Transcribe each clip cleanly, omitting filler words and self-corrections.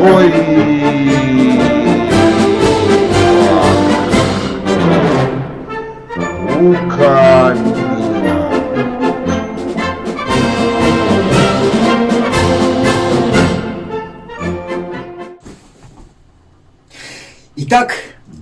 Ой, у камина. Итак,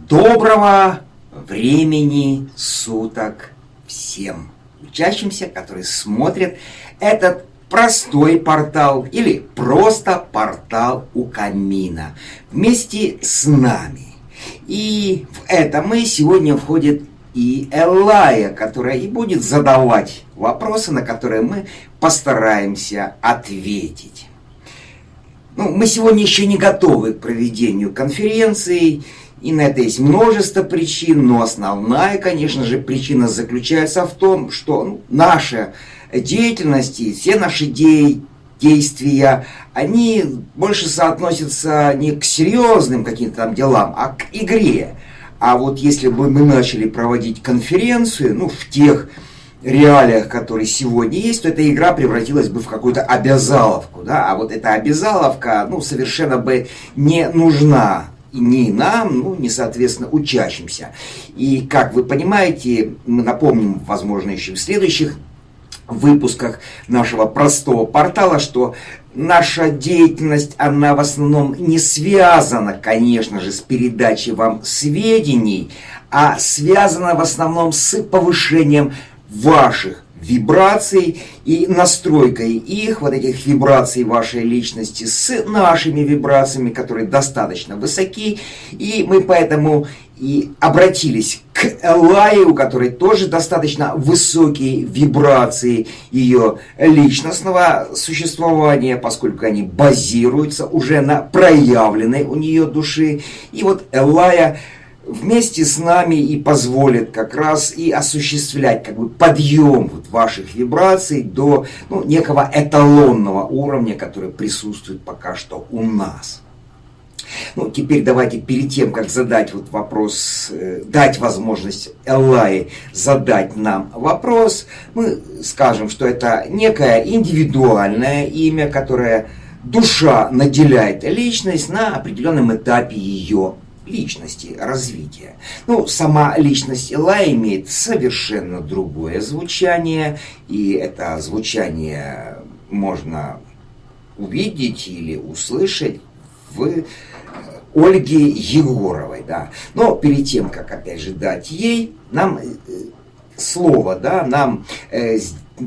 доброго времени суток всем учащимся, которые смотрят этот простой портал или просто портал у камина вместе с нами. И в это мы сегодня входит и Эллая, которая и будет задавать вопросы, на которые мы постараемся ответить. Мы сегодня еще не готовы к проведению конференции, и на это есть множество причин, но основная, конечно же, причина заключается в том, что наша деятельность и все наши действия, они больше соотносятся не к серьезным каким-то там делам, а к игре. А вот если бы мы начали проводить конференцию, в тех реалиях, которые сегодня есть, то эта игра превратилась бы в какую-то обязаловку, да, а вот эта обязаловка, совершенно бы не нужна ни нам, ни, соответственно, учащимся. И, как вы понимаете, мы напомним, возможно, еще в следующих выпусках нашего простого портала, что наша деятельность, она в основном не связана, конечно же, с передачей вам сведений, а связана в основном с повышением ваших вибраций и настройкой их, вот этих вибраций вашей личности с нашими вибрациями, которые достаточно высоки. И мы поэтому и обратились к Эллае, у которой тоже достаточно высокие вибрации ее личностного существования, поскольку они базируются уже на проявленной у нее души. И вот Эллая вместе с нами и позволит как раз и осуществлять подъем ваших вибраций до некого эталонного уровня, который присутствует пока что у нас. Теперь давайте перед тем, как задать вопрос, дать возможность Эллае задать нам вопрос, мы скажем, что это некое индивидуальное имя, которое душа наделяет личность на определенном этапе ее личности, развития. Сама личность Эллаи имеет совершенно другое звучание, и это звучание можно увидеть или услышать в Ольге Егоровой. Да. Но перед тем, как опять же дать ей нам слово, нам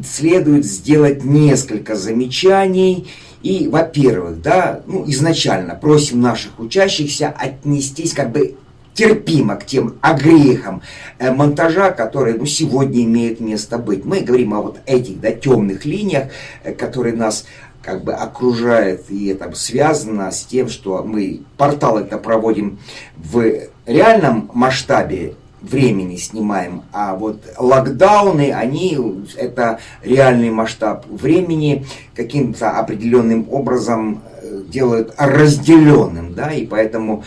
следует сделать несколько замечаний. И, во-первых, изначально просим наших учащихся отнестись терпимо к тем огрехам монтажа, которые сегодня имеют место быть. Мы говорим о этих темных линиях, которые нас окружают, и это связано с тем, что мы портал это проводим в реальном масштабе времени снимаем, а локдауны, это реальный масштаб времени каким-то определенным образом делают разделенным, и поэтому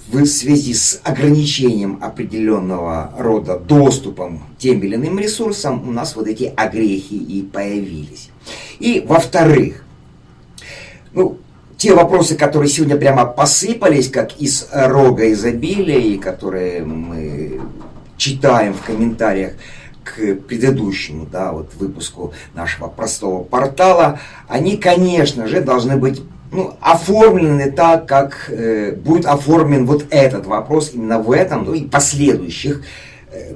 в связи с ограничением определенного рода доступом к тем или иным ресурсам у нас эти огрехи и появились. И во-вторых, те вопросы, которые сегодня прямо посыпались, как из рога изобилия, и которые мы читаем в комментариях к предыдущему выпуску нашего простого портала, они, конечно же, должны быть оформлены так, как будет оформлен этот вопрос именно в этом, и последующих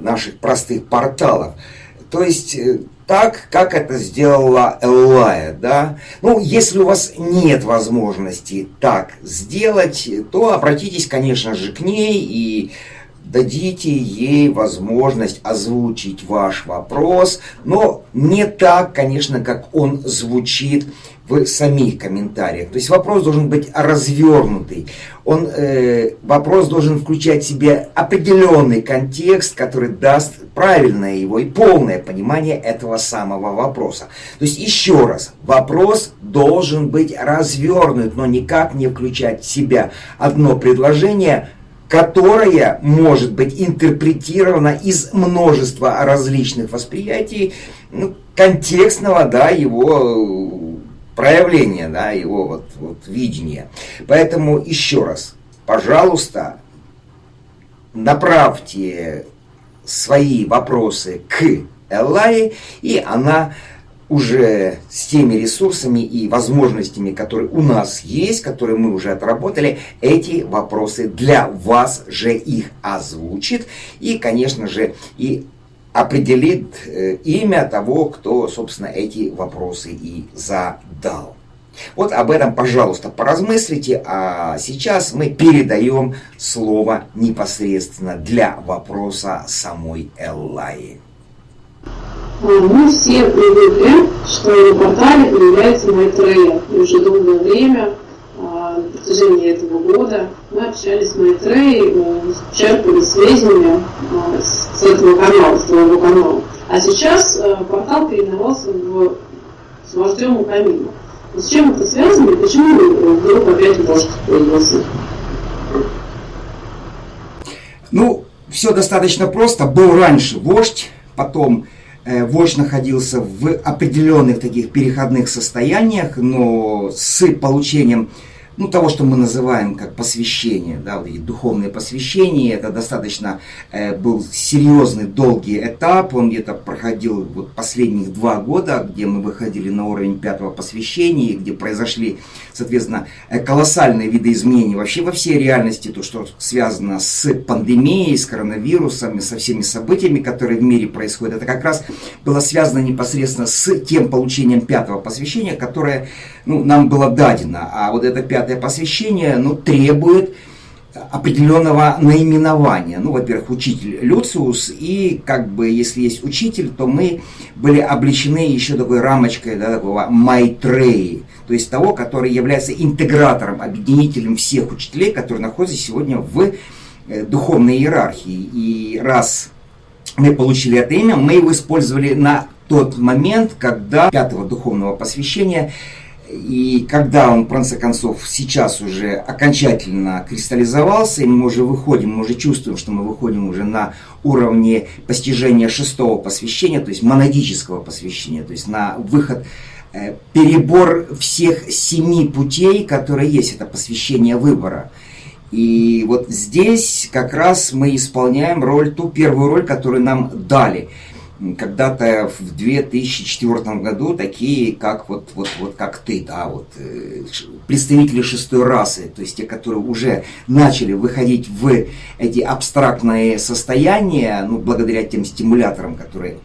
наших простых порталов. То есть так, как это сделала Эллая. Если у вас нет возможности так сделать, то обратитесь, конечно же, к ней и дадите ей возможность озвучить ваш вопрос, но не так, конечно, как он звучит в самих комментариях. То есть вопрос должен быть развернутый. Вопрос должен включать в себе определенный контекст, который даст правильное его и полное понимание этого самого вопроса. То есть еще раз, вопрос должен быть развернут, но никак не включать в себя одно предложение, которое может быть интерпретировано из множества различных восприятий контекстного, его проявление, да, его вот видения. Поэтому еще раз, пожалуйста, направьте свои вопросы к Эллае, и она уже с теми ресурсами и возможностями, которые у нас есть, которые мы уже отработали, эти вопросы для вас же их озвучит и, конечно же, и определит имя того, кто, собственно, эти вопросы и задал. Вот об этом, пожалуйста, поразмыслите, а сейчас мы передаем слово непосредственно для вопроса самой Эллаи. Мы все привыкли, что на портале появляется Майтрея. И уже долгое время, на протяжении этого года, мы общались с Майтреей, черпали сведения с этого канала, с твоего канала. А сейчас портал переименовался с вождем Камина. С чем это связано и почему вдруг опять вождь появился? Ну, все достаточно просто. Был раньше вождь, потом вождь находился в определенных таких переходных состояниях, но с получением того, что мы называем как посвящение, да, вот эти духовные посвящения, это достаточно был серьезный, долгий этап, он где-то проходил вот последних 2 года, где мы выходили на уровень 5-го посвящения, где произошли, соответственно, колоссальные видоизменения вообще во всей реальности, то, что связано с пандемией, с коронавирусом, со всеми событиями, которые в мире происходят, это как раз было связано непосредственно с тем получением 5-го посвящения, которое нам было дадено, а вот это 5-е посвящение требует определенного наименования. Во-первых, учитель Люциус, и если есть учитель, то мы были облечены еще такой рамочкой, да, такого Майтреи, то есть того, который является интегратором, объединителем всех учителей, которые находятся сегодня в духовной иерархии. И раз мы получили это имя, мы его использовали на тот момент, когда 5-го духовного посвящения. И когда он, в конце концов, сейчас уже окончательно кристаллизовался, и мы уже выходим, мы уже чувствуем, что мы выходим уже на уровне постижения 6-го посвящения, то есть монадического посвящения, то есть на выход, перебор всех 7 путей, которые есть, это посвящение выбора. И вот здесь как раз мы исполняем ту первую роль, которую нам дали. Когда-то в 2004 году такие, как как ты, да, представители 6-й расы, то есть те, которые уже начали выходить в эти абстрактные состояния, благодаря тем стимуляторам, которые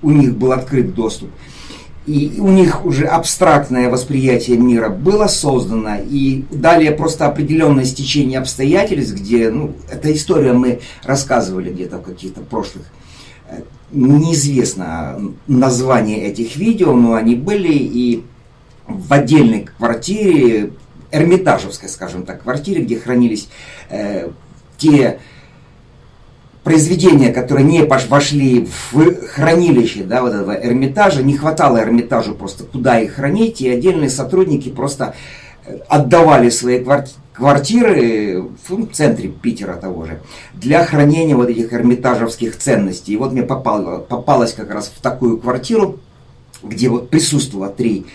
у них был открыт доступ, и у них уже абстрактное восприятие мира было создано, и далее просто определенное стечение обстоятельств, где, эта история мы рассказывали где-то в каких-то прошлых. Неизвестно название этих видео, но они были и в отдельной квартире, эрмитажевской, скажем так, квартире, где хранились те произведения, которые не вошли в хранилище, да, вот этого Эрмитажа. Не хватало Эрмитажу просто куда их хранить, и отдельные сотрудники просто отдавали свои квартиры в центре Питера того же для хранения вот этих эрмитажевских ценностей. И вот мне попалось как раз в такую квартиру, где вот присутствовало 3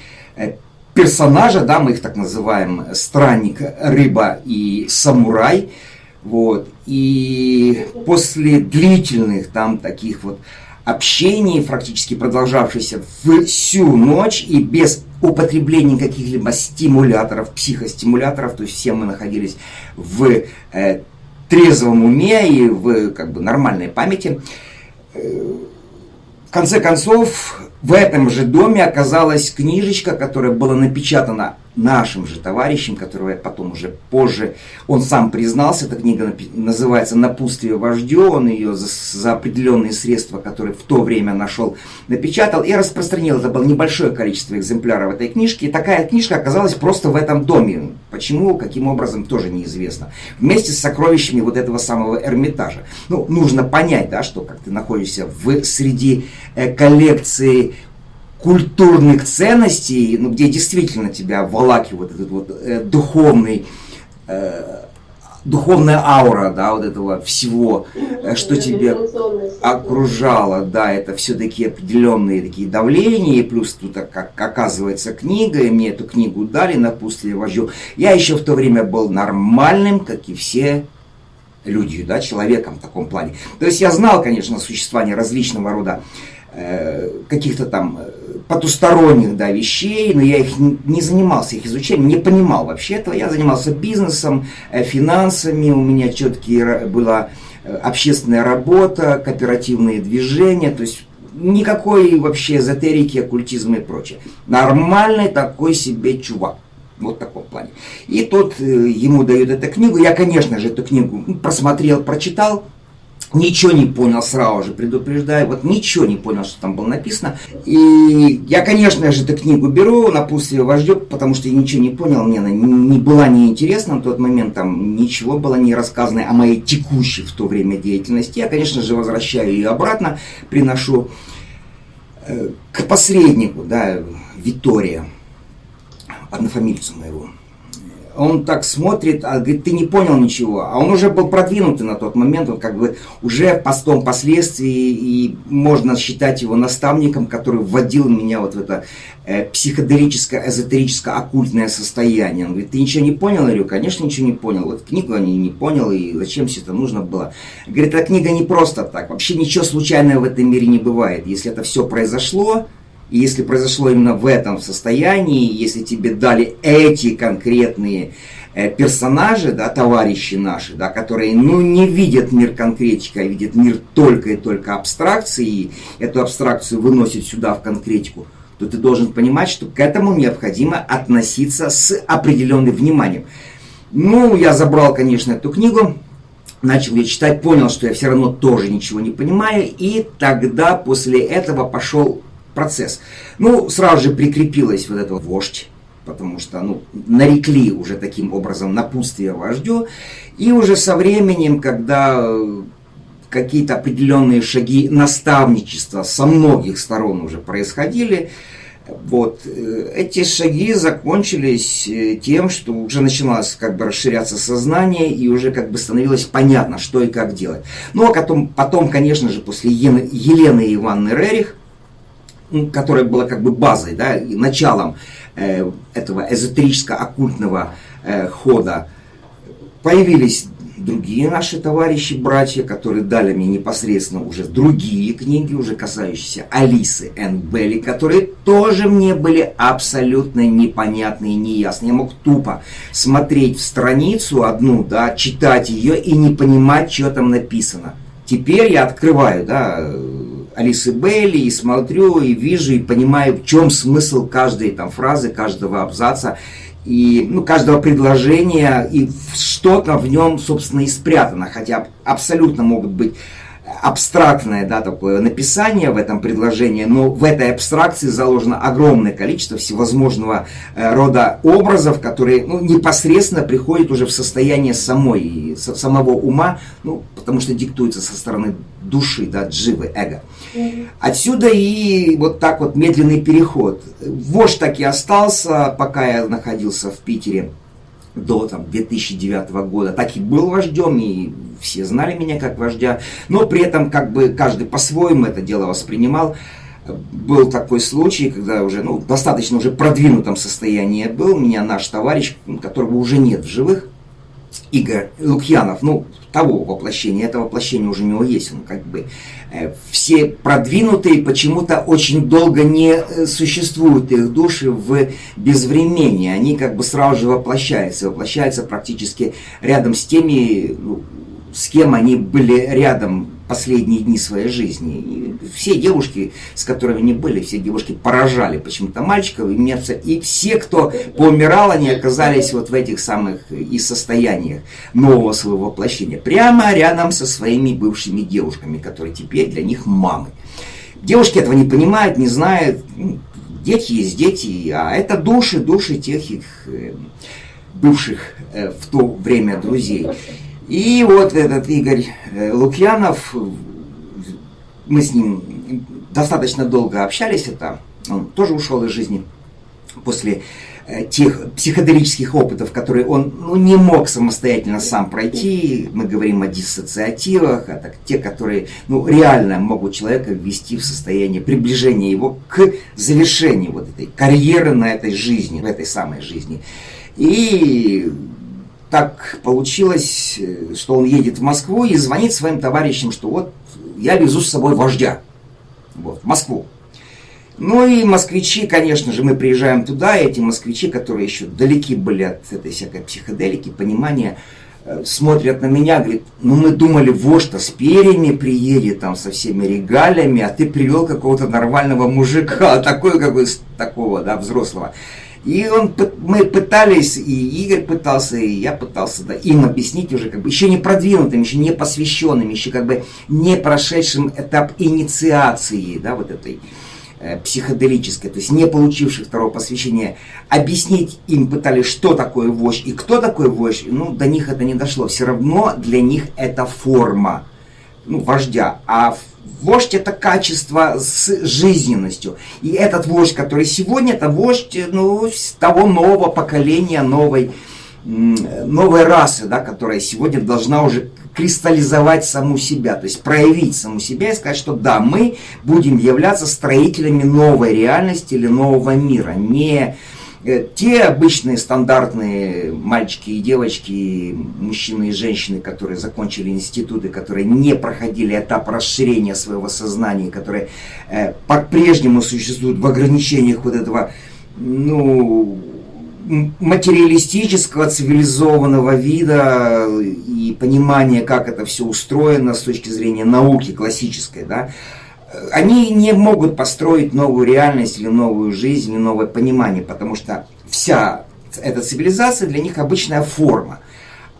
персонажа, да, мы их так называем: странник, рыба и самурай. Вот. И после длительных там таких вот общений, практически продолжавшихся всю ночь и без употребления каких-либо стимуляторов, психостимуляторов, то есть все мы находились в трезвом уме и в нормальной памяти, в конце концов в этом же доме оказалась книжечка, которая была напечатана нашим же товарищем, которого я потом уже позже, он сам признался, эта книга называется «Напутствие вождю», он ее за определенные средства, которые в то время нашел, напечатал и распространил. Это было небольшое количество экземпляров этой книжки, и такая книжка оказалась просто в этом доме. Почему, каким образом, тоже неизвестно. Вместе с сокровищами вот этого самого Эрмитажа. Нужно понять, да, что как ты находишься среди коллекции культурных ценностей, где действительно тебя обволакивает этот духовный духовная аура, да, вот этого всего, что тебя окружало, да, это все-таки определенные такие давления, и плюс тут, как оказывается, книга, и мне эту книгу дали напутствие вождю. Я еще в то время был нормальным, как и все люди, да, человеком в таком плане. То есть я знал, конечно, существование различного рода каких-то там потусторонних, да, вещей, но я их не занимался их изучением, не понимал вообще этого. Я занимался бизнесом, финансами, у меня четкие была общественная работа, кооперативные движения, то есть никакой вообще эзотерики, оккультизма и прочее. Нормальный такой себе чувак. Вот в таком плане. И тут ему дают эту книгу. Я, конечно же, эту книгу просмотрел, прочитал. Ничего не понял, сразу же предупреждаю. Вот ничего не понял, что там было написано. И я, конечно же, эту книгу беру, напутствие вождю, потому что я ничего не понял. Мне она не была неинтересна на тот момент. Там ничего было не рассказано о моей текущей в то время деятельности. Я, конечно же, возвращаю ее обратно, приношу к посреднику, да, Витория, однофамильцу моего. Он так смотрит, а говорит, ты не понял ничего. А он уже был продвинутый на тот момент, он как бы уже постом последствий, и можно считать его наставником, который вводил меня вот в это психоделическое, эзотерическое, оккультное состояние. Он говорит, ты ничего не понял? Я говорю, конечно, ничего не понял. Вот книгу я не понял, и зачем все это нужно было. Говорит, эта книга не просто так. Вообще ничего случайного в этом мире не бывает. Если это все произошло, и если произошло именно в этом состоянии, если тебе дали эти конкретные персонажи, да, товарищи наши, да, которые не видят мир конкретика, а видят мир только и только абстракции, и эту абстракцию выносят сюда в конкретику, то ты должен понимать, что к этому необходимо относиться с определенным вниманием. Я забрал, конечно, эту книгу, начал ее читать, понял, что я все равно тоже ничего не понимаю, и тогда после этого пошел процесс. Сразу же прикрепилась вот эта вождь, потому что, нарекли уже таким образом напутствие вождю, и уже со временем, когда какие-то определенные шаги наставничества со многих сторон уже происходили, вот, эти шаги закончились тем, что уже начиналось как бы расширяться сознание, и уже как бы становилось понятно, что и как делать. А потом, конечно же, после Елены Ивановны Рерих, которая была как бы базой, да, и началом этого эзотерическо-оккультного хода, появились другие наши товарищи, братья, которые дали мне непосредственно уже другие книги, уже касающиеся Алисы Энн Белли, которые тоже мне были абсолютно непонятны и неясны. Я мог тупо смотреть в страницу одну, да, читать ее и не понимать, что там написано. Теперь я открываю, да, Алисы Белли и смотрю, и вижу, и понимаю, в чем смысл каждой там фразы, каждого абзаца, и каждого предложения, и что-то в нем, собственно, и спрятано, хотя абсолютно могут быть абстрактное, да, такое написание в этом предложении, но в этой абстракции заложено огромное количество всевозможного рода образов, которые непосредственно приходят уже в состояние самого ума, потому что диктуется со стороны души, да, дживы, эго. Отсюда и вот так вот медленный переход. Вождь так и остался, пока я находился в Питере до 2009 года, так и был вождем, и все знали меня как вождя, но при этом как бы каждый по-своему это дело воспринимал. Был такой случай, когда уже в достаточно уже продвинутом состоянии был, меня наш товарищ, которого уже нет в живых, Игорь Лукьянов, того воплощения, это воплощение уже у него есть, он как бы все продвинутые почему-то очень долго не существуют их души в безвременье, они как бы сразу же воплощаются практически рядом с теми, с кем они были рядом последние дни своей жизни. И все девушки, с которыми они были, все девушки поражали почему-то мальчиков, и все, кто поумирал, они оказались вот в этих самых и состояниях нового своего воплощения, прямо рядом со своими бывшими девушками, которые теперь для них мамы. Девушки этого не понимают, не знают, дети есть дети, а это души тех их бывших в то время друзей. И вот этот Игорь Лукьянов, мы с ним достаточно долго общались, он тоже ушел из жизни после тех психоделических опытов, которые он не мог самостоятельно сам пройти. Мы говорим о диссоциативах, а те, которые реально могут человека ввести в состояние приближения его к завершению вот этой карьеры на этой жизни, в этой самой жизни. И так получилось, что он едет в Москву и звонит своим товарищам, что вот я везу с собой вождя в Москву. Ну и москвичи, конечно же, мы приезжаем туда, и эти москвичи, которые еще далеки были от этой всякой психоделики, понимания, смотрят на меня, говорят, мы думали, вождь-то с перьями приедет, там, со всеми регалиями, а ты привел какого-то нормального мужика, такого, да, взрослого. И мы пытались, и Игорь пытался, и я пытался им объяснить уже еще не продвинутым, еще не посвященным, еще не прошедшим этап инициации, да, вот этой психоделической, то есть не получивших второго посвящения, объяснить им пытались, что такое вождь и кто такой вождь, до них это не дошло. Все равно для них это форма вождя, а вождь это качество с жизненностью. И этот вождь, который сегодня, это вождь того нового поколения, новой расы, да, которая сегодня должна уже кристаллизовать саму себя, то есть проявить саму себя и сказать, что да, мы будем являться строителями новой реальности или нового мира. Не те обычные стандартные мальчики и девочки, мужчины и женщины, которые закончили институты, которые не проходили этап расширения своего сознания, которые по-прежнему существуют в ограничениях вот этого, материалистического, цивилизованного вида и понимания, как это все устроено с точки зрения науки классической, да, они не могут построить новую реальность или новую жизнь, или новое понимание, потому что вся эта цивилизация для них обычная форма.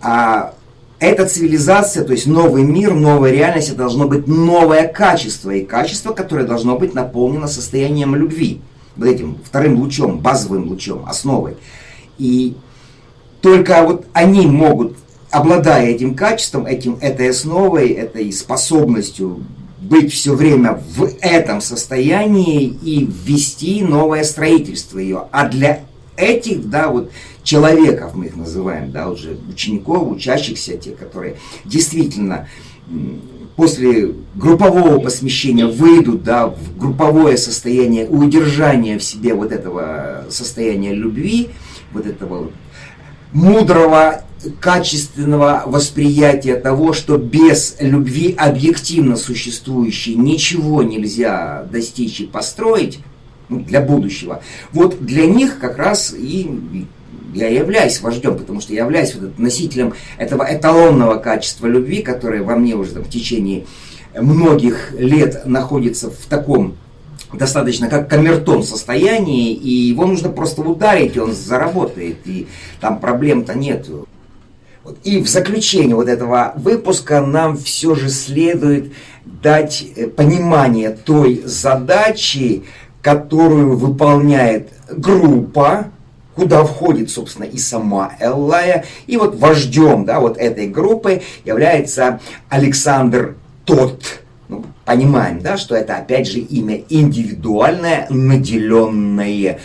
А эта цивилизация, то есть новый мир, новая реальность, это должно быть новое качество, и качество, которое должно быть наполнено состоянием любви. Вот этим вторым лучом, базовым лучом, основой. И только вот они могут, обладая этим качеством, этой основой, этой способностью быть все время в этом состоянии и ввести новое строительство ее. А для этих, да, вот человеков, мы их называем, да, уже учеников, учащихся, те, которые действительно после группового посвящения выйдут, да, в групповое состояние удержания в себе вот этого состояния любви, вот этого мудрого, качественного восприятия того, что без любви объективно существующей ничего нельзя достичь и построить для будущего. Вот для них как раз и я являюсь вождем, потому что я являюсь вот носителем этого эталонного качества любви, которое во мне уже в течение многих лет находится в таком достаточно как камертон состоянии, и его нужно просто ударить, и он заработает, и там проблем-то нет. И в заключение вот этого выпуска нам все же следует дать понимание той задачи, которую выполняет группа, куда входит, собственно, и сама Эллая. И вот вождем, да, вот этой группы является Александр Тот. Понимаем, да, что это опять же имя индивидуальное, наделенное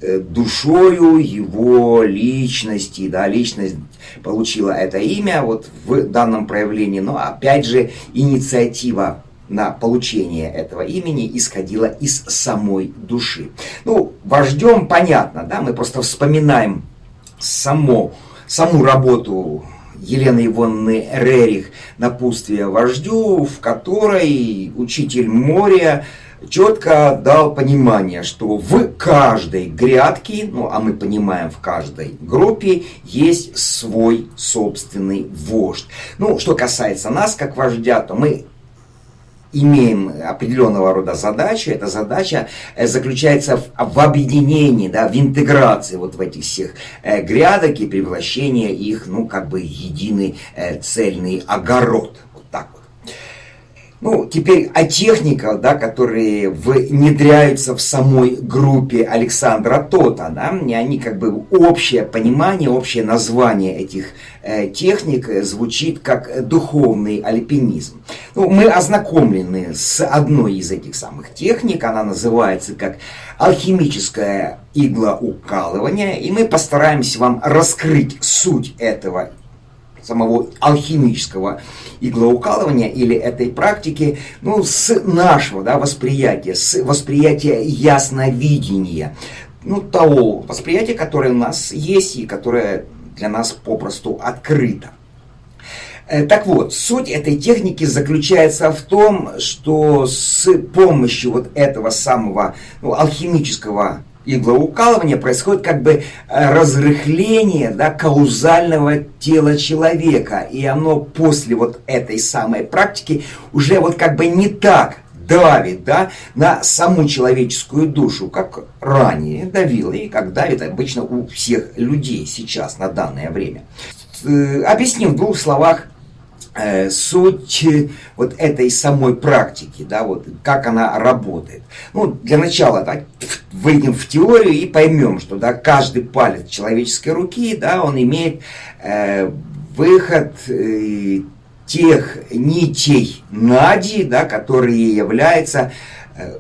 душою его личности, да, личность получила это имя вот в данном проявлении, но опять же инициатива на получение этого имени исходила из самой души. Вождем понятно, да, мы просто вспоминаем саму работу Елены Ивановны Рерих «Напутствие вождю», в которой учитель моря четко дал понимание, что в каждой грядке, а мы понимаем, в каждой группе есть свой собственный вождь. Что касается нас, как вождя, то мы имеем определенного рода задачи. Эта задача заключается в объединении, да, в интеграции вот в этих всех грядок и превращении их, единый цельный огород. Вот так вот. Ну, теперь о техниках, да, которые внедряются в самой группе Александра Тота. Да, они как бы общее понимание, общее название этих техник звучит как духовный альпинизм. Ну, мы ознакомлены с одной из этих самых техник, она называется как алхимическое иглоукалывание, и мы постараемся вам раскрыть суть этого самого алхимического иглоукалывания или этой практики, ну, с нашего, да, восприятия, с восприятия ясновидения, ну, того восприятия, которое у нас есть и которое для нас попросту открыто. Так вот, суть этой техники заключается в том, что с помощью вот этого самого алхимического иглоукалывания происходит как бы разрыхление, да, каузального тела человека. И оно после вот этой самой практики уже вот как бы не так давит, да, на саму человеческую душу, как ранее давило и как давит обычно у всех людей сейчас на данное время. Объясним в двух словах суть вот этой самой практики, да, вот как она работает. Ну, для начала, да, выйдем в теорию и поймем, что, да, каждый палец человеческой руки, да, он имеет выход тех нитей нади, да, которые являются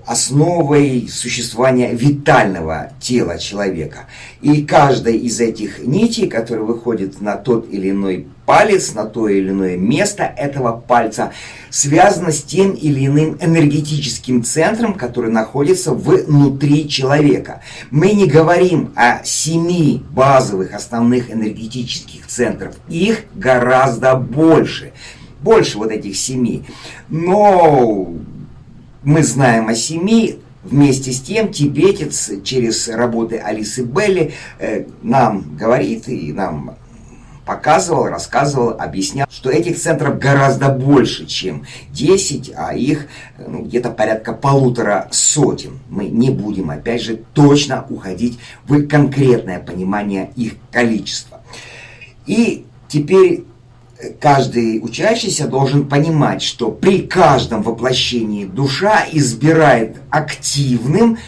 основой существования витального тела человека. И каждая из этих нитей, которая выходит на тот или иной палец, на то или иное место этого пальца, связана с тем или иным энергетическим центром, который находится внутри человека. Мы не говорим о 7 базовых основных энергетических центров. Их гораздо больше. Больше вот этих 7. Но мы знаем о 7, вместе с тем тибетец через работы Алисы Белли нам говорит и нам показывал, рассказывал, объяснял, что этих центров гораздо больше, чем 10, а их где-то порядка 150. Мы не будем, опять же, точно уходить в конкретное понимание их количества. И теперь каждый учащийся должен понимать, что при каждом воплощении душа избирает активным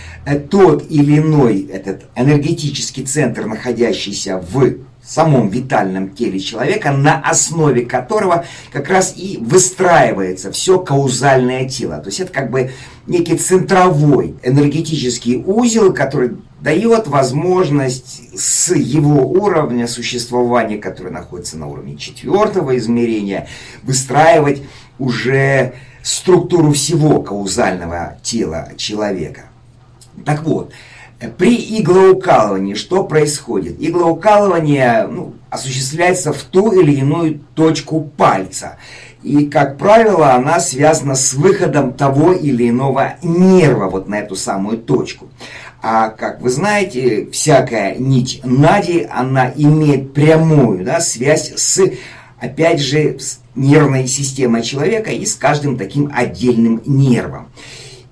тот или иной этот энергетический центр, находящийся в самом витальном теле человека, на основе которого как раз и выстраивается все каузальное тело. То есть это как бы некий центровой энергетический узел, который дает возможность с его уровня существования, который находится на уровне 4-го измерения, выстраивать уже структуру всего каузального тела человека. Так вот, при иглоукалывании что происходит? Иглоукалывание осуществляется в ту или иную точку пальца. И, как правило, она связана с выходом того или иного нерва вот на эту самую точку. А, как вы знаете, всякая нить нади, она имеет прямую, да, связь с, опять же, с нервной системой человека и с каждым таким отдельным нервом.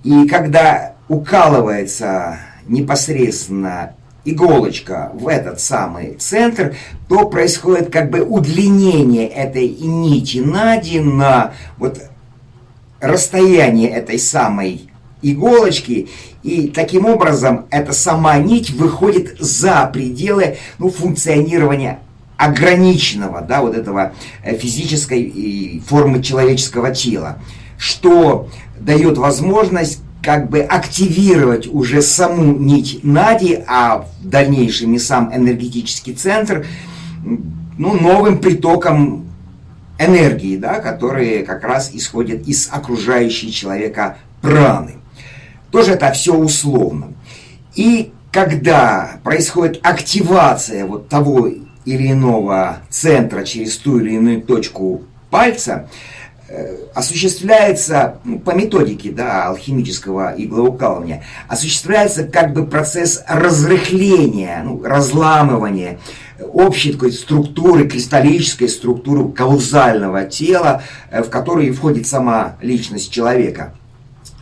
И когда укалывается непосредственно иголочка в этот самый центр, то происходит как бы удлинение этой нити нади на вот расстояние этой самой иголочки, и таким образом эта сама нить выходит за пределы функционирования ограниченного, да, вот этого физической формы человеческого тела, что дает возможность как бы активировать уже саму нить нади, а в дальнейшем и сам энергетический центр новым притоком энергии, да, которые как раз исходят из окружающей человека праны. Тоже это все условно. И когда происходит активация вот того или иного центра через ту или иную точку пальца, осуществляется, по методике, да, алхимического иглоукалывания, осуществляется как бы процесс разрыхления, разламывания общей такой структуры, кристаллической структуры каузального тела, в которую входит сама личность человека.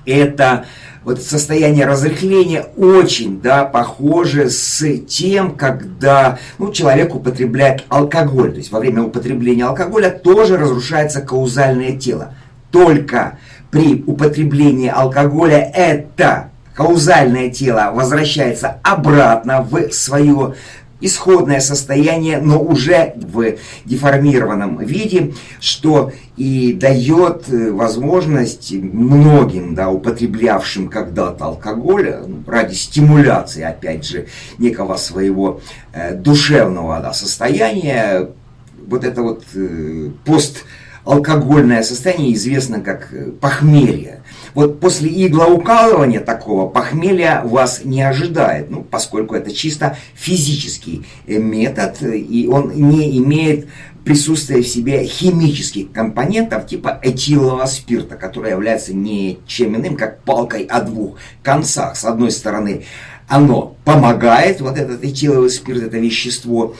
Это вот состояние разрыхления очень, да, похоже с тем, когда человек употребляет алкоголь. То есть во время употребления алкоголя тоже разрушается каузальное тело. Только при употреблении алкоголя это каузальное тело возвращается обратно в свое исходное состояние, но уже в деформированном виде, что и дает возможность многим, да, употреблявшим когда-то алкоголь ради стимуляции, опять же, некого своего душевного, да, состояния, вот это вот посталкогольное состояние известно как похмелье. Вот после иглоукалывания такого похмелья вас не ожидает, ну, поскольку это чисто физический метод, и он не имеет присутствия в себе химических компонентов типа этилового спирта, который является ничем иным, как палкой о двух концах. С одной стороны, оно помогает, вот этот этиловый спирт, это вещество,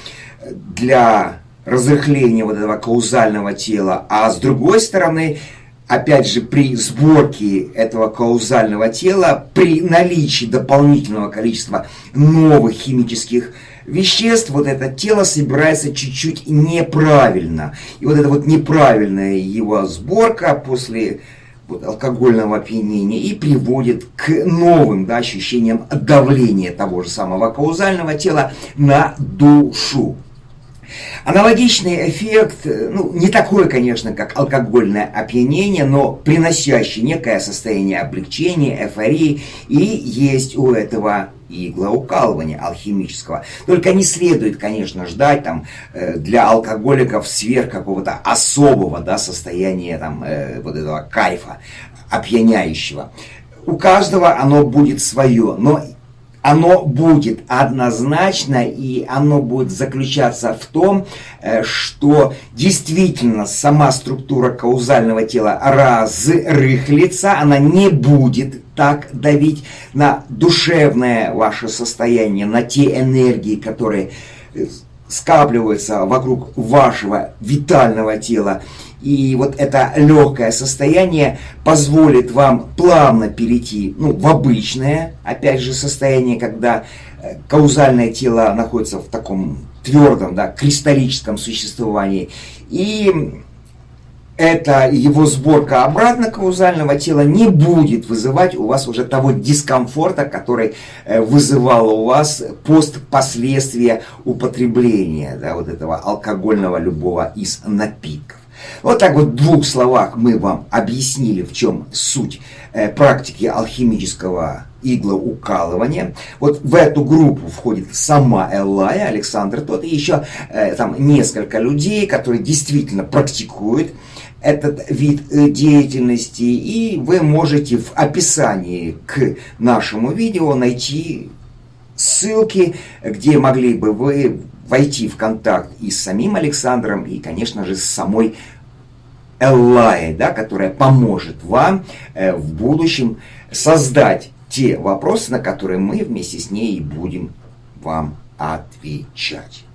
для разрыхления вот этого каузального тела, а с другой стороны, опять же, при сборке этого каузального тела, при наличии дополнительного количества новых химических веществ, вот это тело собирается чуть-чуть неправильно. И вот эта вот неправильная его сборка после вот алкогольного опьянения и приводит к новым, да, ощущениям давления того же самого каузального тела на душу. Аналогичный эффект, ну, не такой, конечно, как алкогольное опьянение, но приносящий некое состояние облегчения, эйфории, и есть у этого иглоукалывания алхимического. Только не следует, конечно, ждать там для алкоголиков сверх какого-то особого, да, состояния там вот этого кайфа опьяняющего. У каждого оно будет свое, но оно будет однозначно, и оно будет заключаться в том, что действительно сама структура каузального тела разрыхлится, она не будет так давить на душевное ваше состояние, на те энергии, которые скапливаются вокруг вашего витального тела. И вот это легкое состояние позволит вам плавно перейти, ну, в обычное, опять же, состояние, когда каузальное тело находится в таком твердом, да, кристаллическом существовании. И эта его сборка обратно каузального тела не будет вызывать у вас уже того дискомфорта, который вызывало у вас последствия употребления, да, вот этого алкогольного любого из напитков. Вот так вот в двух словах мы вам объяснили, в чем суть практики алхимического иглоукалывания. Вот в эту группу входит сама Эллая, Александр тот, и еще там несколько людей, которые действительно практикуют этот вид деятельности. И вы можете в описании к нашему видео найти ссылки, где могли бы вы войти в контакт и с самим Александром, и, конечно же, с самой Эллаей, да, которая поможет вам в будущем создать те вопросы, на которые мы вместе с ней будем вам отвечать.